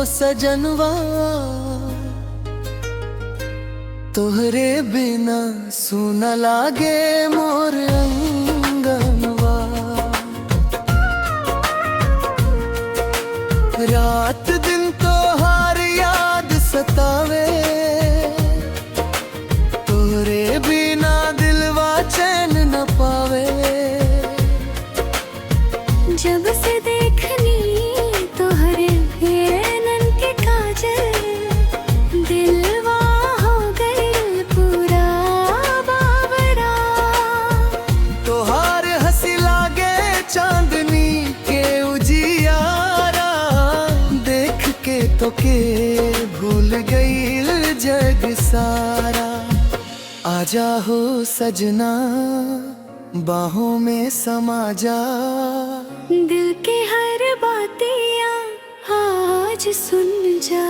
सजनवा, तोहरे बिना सुना लागे मोर अंगनवा। रात दिन तोहार याद सतावे, तोहरे बिना दिलवा चैन न पावे। जब से देखनी तोहरे नैनन के काजल, दिलवा हो गई पूरा बाबरा। तोहार हंसी लागे चांदनी के उजियारा, देख के तो के भूल गई जग सारा। आजा हो सजना बाहों में समा जा, दिल के हर बातियाँ आज सुन जा।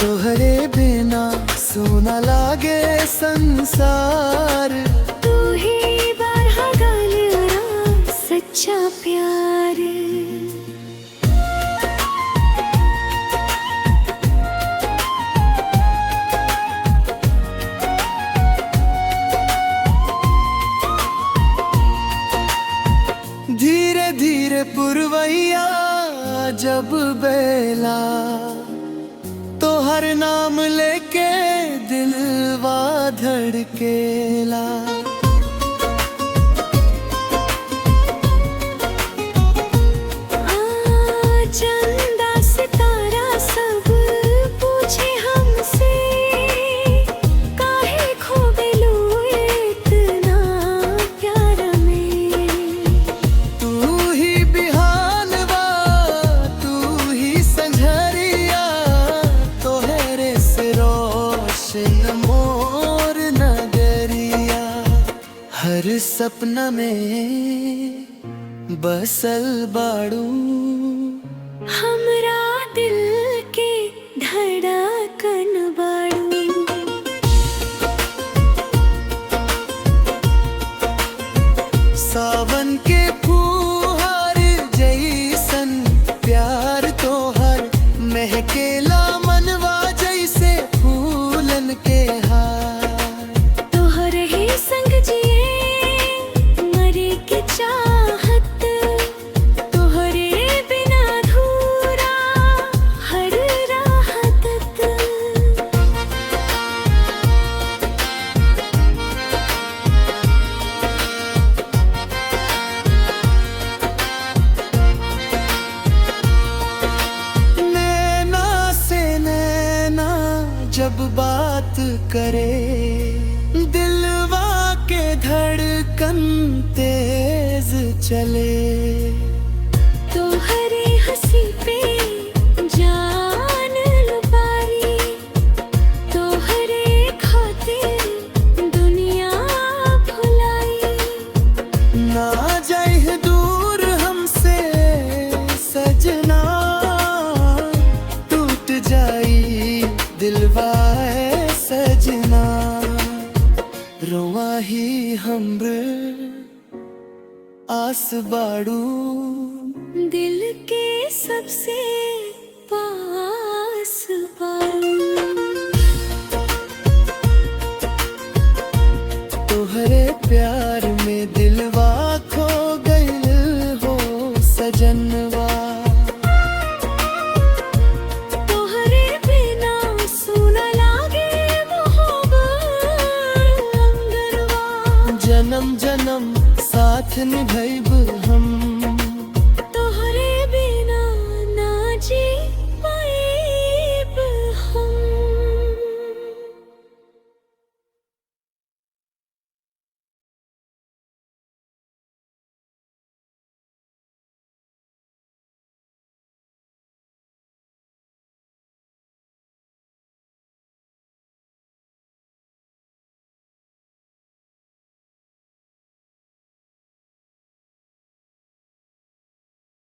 तोहरे बिना सुना लागे संसार, तू ही बारहा गालिया सच्चा प्यार। धीरे धीरे पुरवैया जब बेला, तो हर नाम लेके दिलवा धड़केला। चंदा सितारा सब पूछे हमसे, काहे खो गइलू इतना प्यार में। तू ही बिहानवा, तू ही संझरिया, तोहरे से रोशन मोर नगरिया। हर सपना में बसल बाड़ू, हमरा दिल के धड़कन बाड़ू। सावन के फूहार जैसन प्यार तोहर, महकेला मनवा जैसे फूलन के हार। तोहर ही संग जिए मरे के चाहत, तोहरे बिना अधूरा हर राहत। नैना से नैना जब बात करे, दिलवा के धड़कन तेज चले। तोहरे हंसी पे जान लुटाई, तोहरे खातिर दुनिया भुलाई। ना जाए दूर हमसे सजना, टूट जाई दिलवा है सजना। रोआ ही हमरे आस बाड़ू, दिल के सबसे पास बाड़ू। तोहरे प्यार में दिलवा खो गइल हो सजनवा। तोहरे बिना सुना लागे मोहब्बत अंगरवा। जन्म जन्म साथ निभैब हम